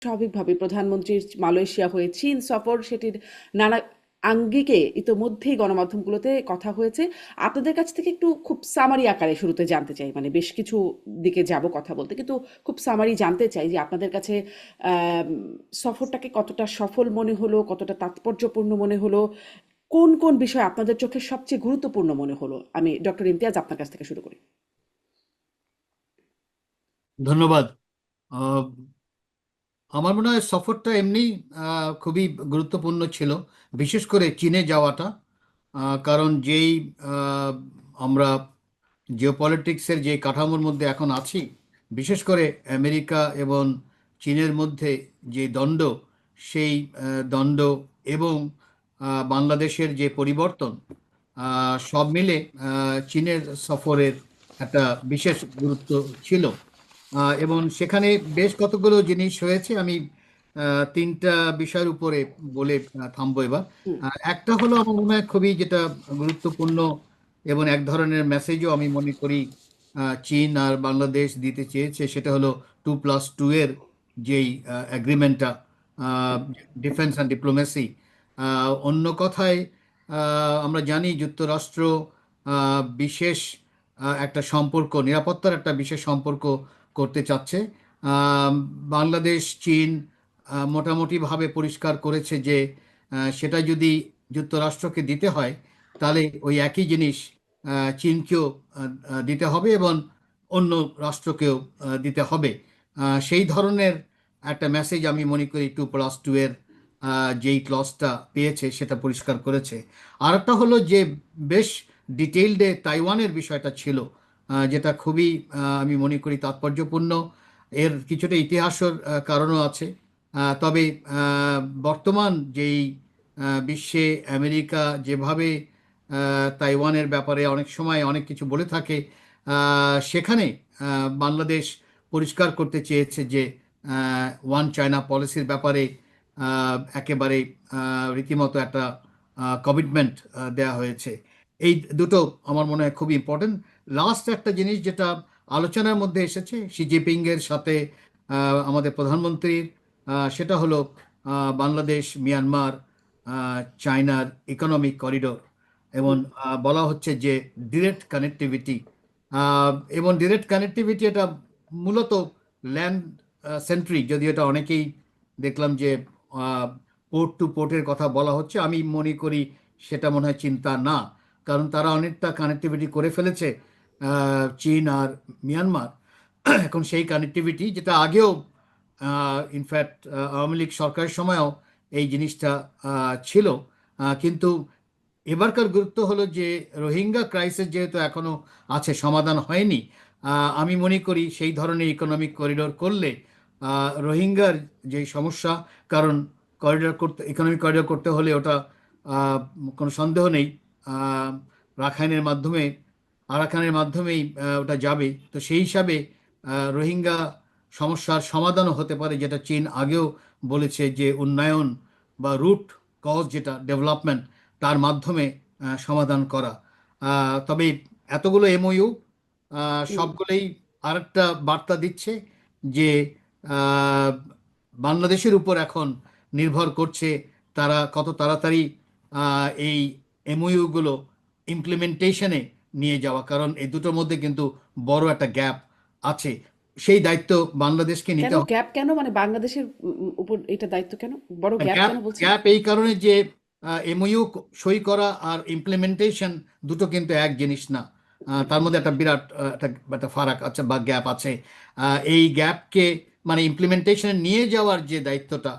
স্বাভাবিকভাবে প্রধানমন্ত্রীর মালয়েশিয়া হয়ে চীন সফর সেটির নানা আঙ্গিকে ইতোমধ্যেই গণমাধ্যমগুলোতে কথা হয়েছে। আপনাদের কাছ থেকে একটু খুব সামারি আকারে শুরুতে জানতে চাই, মানে বেশ কিছু দিকে যাব কথা বলতে, কিন্তু খুব সামারি জানতে চাই যে আপনাদের কাছে আম, সফরটাকে কতটা সফল মনে হলো, কতটা তাৎপর্যপূর্ণ মনে হলো, কোন কোন বিষয় আপনাদের চোখে সবচেয়ে গুরুত্বপূর্ণ মনে হলো। আমি ডক্টর ইমতিয়াজ আপনার কাছ থেকে শুরু করি। ধন্যবাদ। আহ, আমার মনে হয় সফরটা এমনি খুবই গুরুত্বপূর্ণ ছিল, বিশেষ করে চীনে যাওয়াটা। কারণ যেই আহ, আমরা জিওপলিটিক্সের যে কাঠামোর মধ্যে এখন আছি, বিশেষ করে আমেরিকা এবং চীনের মধ্যে যে দ্বন্দ্ব, সেই দ্বন্দ্ব এবং বাংলাদেশের যে পরিবর্তন, সব মিলে চীনের সফরের একটা বিশেষ গুরুত্ব ছিল। এবং সেখানে বেশ কতগুলো জিনিস হয়েছে। আমি তিনটা বিষয়ের উপরে বলে থামবো এবার। হুম। একটা হলো আমার মনে হয় খুবই যেটা গুরুত্বপূর্ণ এবং এক ধরনের মেসেজও আমি মনে করি চীন আর বাংলাদেশ দিতে চেয়েছে, সেটা হলো 2+2 এর যেই এগ্রিমেন্টটা, ডিফেন্স অ্যান্ড ডিপ্লোমেসি। অন্য কথায় আমরা জানি যুক্তরাষ্ট্র বিশেষ একটা সম্পর্ক, নিরাপত্তার একটা বিশেষ সম্পর্ক করতে চাচ্ছে। আহ, বাংলাদেশ চীন মোটামুটিভাবে পরিষ্কার করেছে যে সেটা যদি যুক্তরাষ্ট্রকে দিতে হয়, তাহলে ওই একই জিনিস চীনকেও দিতে হবে এবং অন্য রাষ্ট্রকেও দিতে হবে। সেই ধরনের একটা মেসেজ আমি মনে করি 2+2 এর যেই ক্লজটা পেয়েছে সেটা পরিষ্কার করেছে। আর একটা হলো যে বেশ ডিটেইলডে তাইওয়ানের বিষয়টা ছিল, যেটা খুবই আমি মনে করি তাৎপর্যপূর্ণ। এর কিছুটা ইতিহাসের কারণও আছে। তবে বর্তমান যেই বিশ্বে আমেরিকা যেভাবে তাইওয়ানের ব্যাপারে অনেক সময় অনেক কিছু বলে থাকে, সেখানে বাংলাদেশ পরিষ্কার করতে চেয়েছে যে ওয়ান চায়না পলিসির ব্যাপারে একেবারে রীতিমতো একটা কমিটমেন্ট দেয়া হয়েছে। এই দুটো আমার মনে হয় খুব ইম্পর্টেন্ট। লাস্ট একটা জিনিস যেটা আলোচনার মধ্যে এসেছে শি জিনপিং এর সাথে আমাদের প্রধানমন্ত্রীর, সেটা হলো বাংলাদেশ মিয়ানমার চায়নার ইকোনমিক করিডোর। এবং বলা হচ্ছে যে ডিরেক্ট কানেক্টিভিটি, এবং ডিরেক্ট কানেক্টিভিটি এটা মূলত ল্যান্ড সেন্ট্রিক, যদি এটা অনেকেই দেখলাম যে পোর্ট টু পোর্টের কথা বলা হচ্ছে। আমি মনে করি সেটা মনে হয় চিন্তা না, কারণ তারা অনেকটা কানেক্টিভিটি করে ফেলেছে চীন আর মিয়ানমার। এখন সেই কানেক্টিভিটি যেটা আগেও ইনফ্যাক্ট আওয়ামী লীগ সরকারের সময়ও এই জিনিসটা ছিল, কিন্তু এবারকার গুরুত্ব হলো যে রোহিঙ্গা ক্রাইসিস যেহেতু এখনো আছে, সমাধান হয়নি। আমি মনে করি সেই ধরনের ইকোনমিক করিডোর করলে রোহিঙ্গার যে সমস্যা, কারণ করিডোর করতে, ইকোনমিক করিডোর করতে হলে ওটা আহ, কোনো সন্দেহ নেই আহ, রাখাইনের মাধ্যমে, আরাকানের মাধ্যমেই ওটা যাবে। তো সেই হিসাবে রোহিঙ্গা সমস্যার সমাধানও হতে পারে, যেটা চীন আগেও বলেছে যে উন্নয়ন বা রুট কজ যেটা ডেভেলপমেন্ট, তার মাধ্যমে সমাধান করা। তবে এতগুলো এমওইউ হুম। সবগুলোই আরেকটা বার্তা দিচ্ছে যে আহ, বাংলাদেশের উপর এখন নির্ভর করছে তারা কত তাড়াতাড়ি এই এমওইউগুলো ইমপ্লিমেন্টেশনে নিয়ে যাওয়া, কারণ এই দুটোর মধ্যে কিন্তু বড় একটা গ্যাপ আছে। সেই দায়িত্ব বাংলাদেশকে কেন নিতে হবে। গ্যাপ, কেন মানে বাংলাদেশের উপর এটা দায়িত্ব কেন, বড় গ্যাপ গ্যাপ কেন বলছেন? গ্যাপ এই কারণে যে এমওইউ সই করা আর ইমপ্লিমেন্টেশন দুটো কিন্তু এক জিনিস না। তার মধ্যে একটা বিরাট একটা একটা ফারাক আছে বা গ্যাপ আছে। এই গ্যাপকে মানে ইমপ্লিমেন্টেশনে নিয়ে যাওয়ার যে দায়িত্বটা,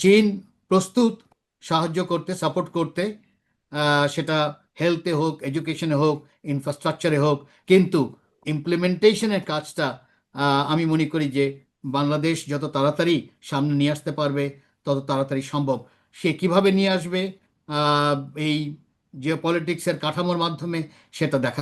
চীন প্রস্তুত সাহায্য করতে, সাপোর্ট করতে, সেটা হেলথে হোক, এডুকেশনে হোক, ইনফ্রাস্ট্রাকচারে হোক। কিন্তু ইমপ্লিমেন্টেশনের কাজটা আমি মনে করি যে বাংলাদেশ যত তাড়াতাড়ি সামনে নিয়ে আসতে পারবে তত তাড়াতাড়ি সম্ভব। সে কিভাবে নিয়ে আসবে, আহ, এই জিওপলিটিক্সের কাঠামোর মাধ্যমে, সেটা দেখা।